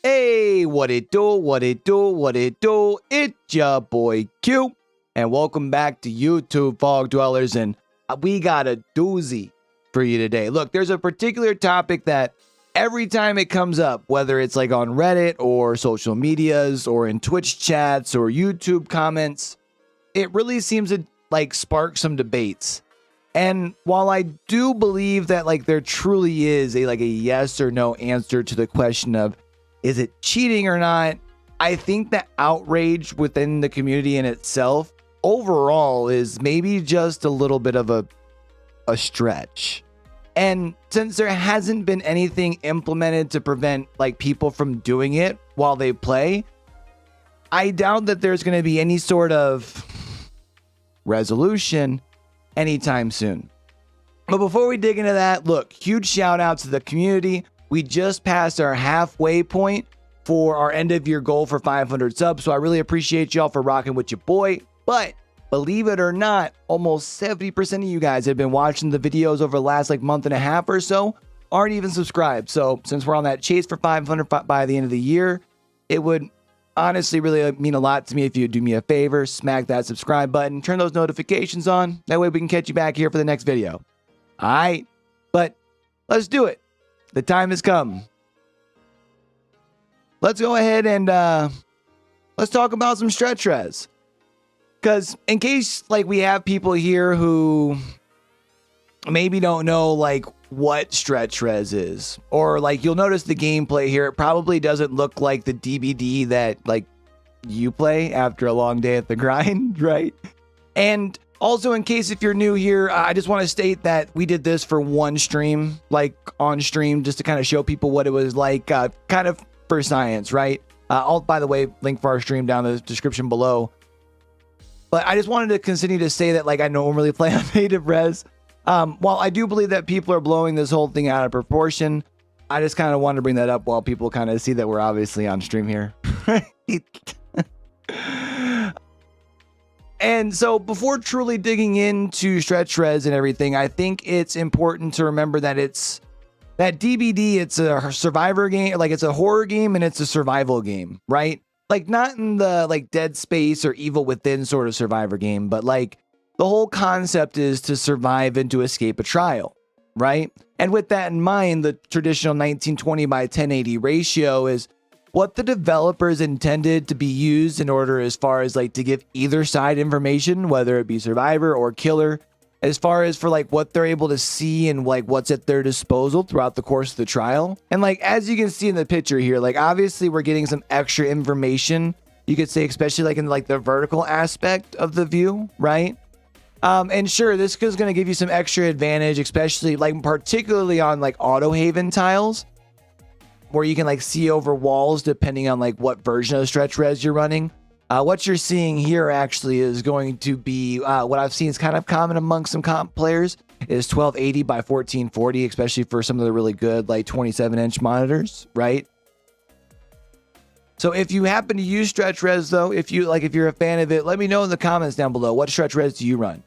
Hey, what it do, what it do, what it do? It's your boy Q, and welcome back to YouTube Fog Dwellers, and we got a doozy for you today. Look, there's a particular topic that every time it comes up, whether it's like on Reddit or social medias or in Twitch chats or YouTube comments, it really seems to like spark some debates. And while I do believe that like there truly is a yes or no answer to the question of is it cheating or not, I think that outrage within the community in itself overall is maybe just a little bit of a stretch. And since there hasn't been anything implemented to prevent like people from doing it while they play, I doubt that there's going to be any sort of resolution anytime soon. But before we dig into that, look, huge shout out to the community. We just passed our halfway point for our end of year goal for 500 subs. So I really appreciate y'all for rocking with your boy. But believe it or not, almost 70% of you guys have been watching the videos over the last like month and a half or so aren't even subscribed. So since we're on that chase for 500 by the end of the year, it would honestly really mean a lot to me if you would do me a favor, smack that subscribe button, turn those notifications on. That way we can catch you back here for the next video. All right, but let's do it. The time has come. Let's go ahead and let's talk about some Strech Res. Because in case like we have people here who maybe don't know like what Strech Res is, or like you'll notice the gameplay here, it probably doesn't look like the DBD that like you play after a long day at the grind, right? And also, in case if you're new here, I just want to state that we did this for one stream, like on stream, just to kind of show people what it was like, kind of for science, right? I'll, by the way, link for our stream down in the description below. But I just wanted to continue to say that like I normally play on native res. While I do believe that people are blowing this whole thing out of proportion, I just kind of wanted to bring that up while people kind of see that we're obviously on stream here. And so before truly digging into Strech Res and everything, I think it's important to remember that it's that DBD, it's a survivor game, like it's a horror game and it's a survival game, right? Like not in the like Dead Space or Evil Within sort of survivor game, but like the whole concept is to survive and to escape a trial, right? And with that in mind, the traditional 1920 by 1080 ratio is what the developers intended to be used in order as far as like to give either side information, whether it be survivor or killer, as far as for like what they're able to see and like what's at their disposal throughout the course of the trial. And like, as you can see in the picture here, like obviously we're getting some extra information, you could say, especially like in like the vertical aspect of the view, right? And sure, this is going to give you some extra advantage, especially like particularly on like auto haven tiles, where you can like see over walls depending on like what version of Strech Res you're running. What you're seeing here actually is going to be what I've seen is kind of common among some comp players is 1280 by 1440, especially for some of the really good like 27-inch monitors, right? So if you happen to use Strech Res though, if you're a fan of it, let me know in the comments down below. What Strech Res do you run?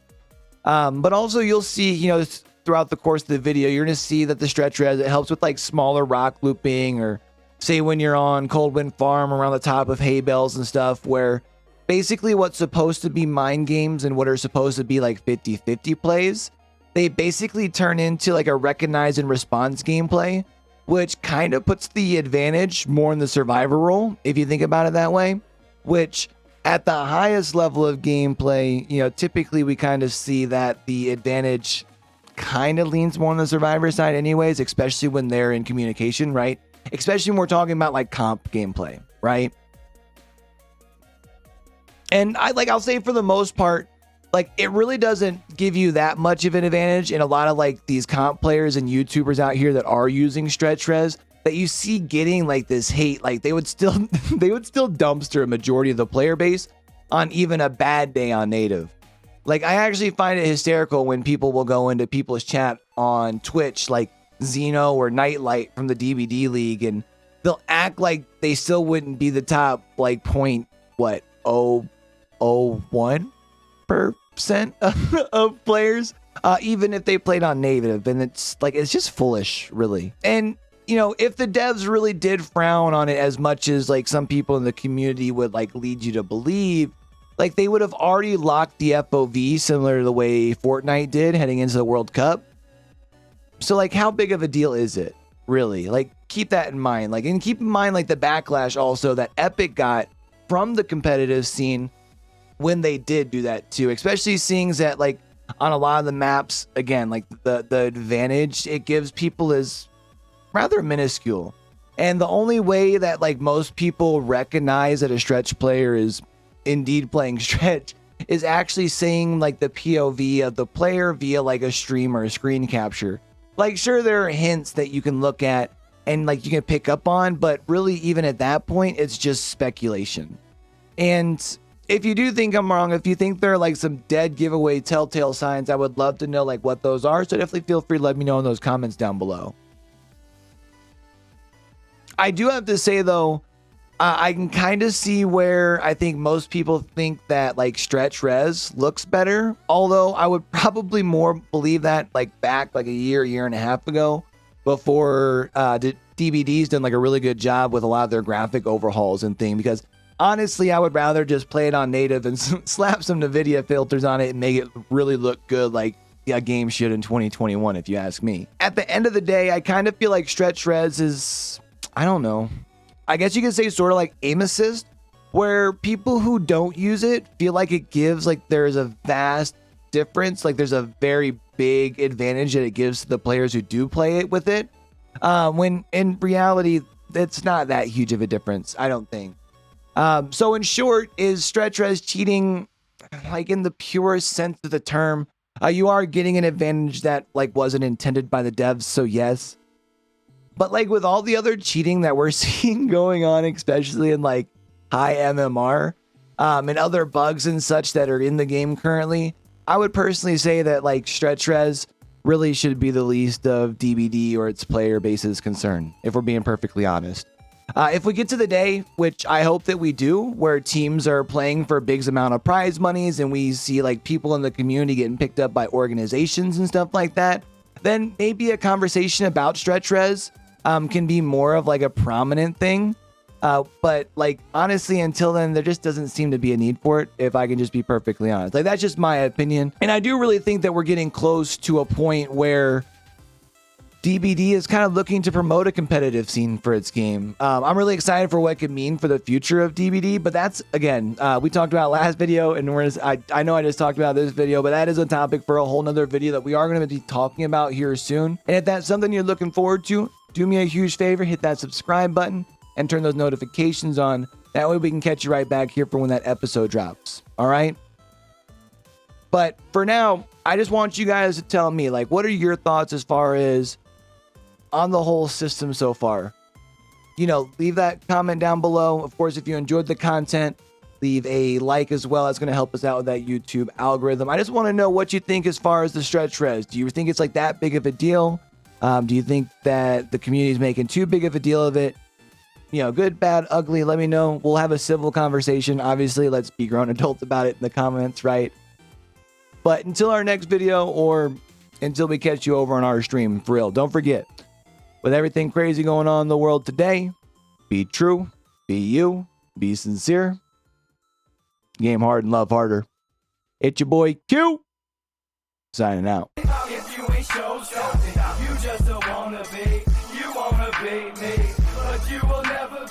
But also you'll see, you know, throughout the course of the video, you're going to see that the Strech Res, it helps with like smaller rock looping, or say when you're on Cold Wind Farm around the top of hay bales and stuff, where basically what's supposed to be mind games and what are supposed to be like 50-50 plays, they basically turn into like a recognize and response gameplay, which kind of puts the advantage more in the survivor role, if you think about it that way, which at the highest level of gameplay, you know, typically we kind of see that the advantage kind of leans more on the survivor side anyways, especially when they're in communication, right? Especially when we're talking about like comp gameplay, right? And I'll say for the most part, like it really doesn't give you that much of an advantage in a lot of like these comp players and YouTubers out here that are using Strech Res that you see getting like this hate. Like they would still dumpster a majority of the player base on even a bad day on native. Like I actually find it hysterical when people will go into people's chat on Twitch, like Xeno or Nightlight from the DBD League, and they'll act like they still wouldn't be the top like 0.001% of players, even if they played on native. And it's like, it's just foolish, really. And you know, if the devs really did frown on it as much as like some people in the community would like lead you to believe, like they would have already locked the FOV similar to the way Fortnite did heading into the World Cup. So like, how big of a deal is it really? Like, keep that in mind. Like, and keep in mind like the backlash also that Epic got from the competitive scene when they did do that too, especially seeing that like on a lot of the maps, again, like the advantage it gives people is rather minuscule. And the only way that like most people recognize that a Stretch player is indeed playing Stretch is actually seeing like the POV of the player via like a stream or a screen capture. Like, sure, there are hints that you can look at and like you can pick up on, but really even at that point, it's just speculation. And if you do think I'm wrong, if you think there are like some dead giveaway telltale signs, I would love to know like what those are. So definitely feel free to let me know in those comments down below. I do have to say though, I can kind of see where I think most people think that like Strech Res looks better. Although I would probably more believe that like back like a year and a half ago before DBD's done like a really good job with a lot of their graphic overhauls and things, because honestly, I would rather just play it on native and slap some NVIDIA filters on it and make it really look good like a game should in 2021, if you ask me. At the end of the day, I kind of feel like Strech Res is, I don't know, I guess you could say sort of like aim assist, where people who don't use it feel like it gives like there's a vast difference. Like there's a very big advantage that it gives to the players who do play it with it. When in reality, it's not that huge of a difference, I don't think. So in short, is Strech Res cheating? Like in the purest sense of the term, you are getting an advantage that like wasn't intended by the devs. So yes, but like with all the other cheating that we're seeing going on, especially in like high MMR, and other bugs and such that are in the game currently, I would personally say that like Strech Res really should be the least of DBD or its player base is concerned, if we're being perfectly honest. If we get to the day, which I hope that we do, where teams are playing for a big amount of prize monies and we see like people in the community getting picked up by organizations and stuff like that, then maybe a conversation about Strech Res can be more of like a prominent thing. But like, honestly, until then, there just doesn't seem to be a need for it, if I can just be perfectly honest. Like, that's just my opinion. And I do really think that we're getting close to a point where DBD is kind of looking to promote a competitive scene for its game. I'm really excited for what it could mean for the future of DBD, but that's, again, we talked about last video, and I know I just talked about this video, but that is a topic for a whole nother video that we are going to be talking about here soon. And if that's something you're looking forward to, do me a huge favor, hit that subscribe button and turn those notifications on. That way we can catch you right back here for when that episode drops. All right? But for now, I just want you guys to tell me, like, what are your thoughts as far as on the whole system so far? You know, leave that comment down below. Of course, if you enjoyed the content, leave a like as well. That's going to help us out with that YouTube algorithm. I just want to know what you think as far as the Strech Res. Do you think it's like that big of a deal? Do you think that the community is making too big of a deal of it? You know, good, bad, ugly, let me know. We'll have a civil conversation. Obviously, let's be grown adults about it in the comments, right? But until our next video, or until we catch you over on our stream, for real, don't forget, with everything crazy going on in the world today, be true, be you, be sincere, game hard and love harder. It's your boy Q, signing out. If you ain't show something, you just don't wanna be me, but you will never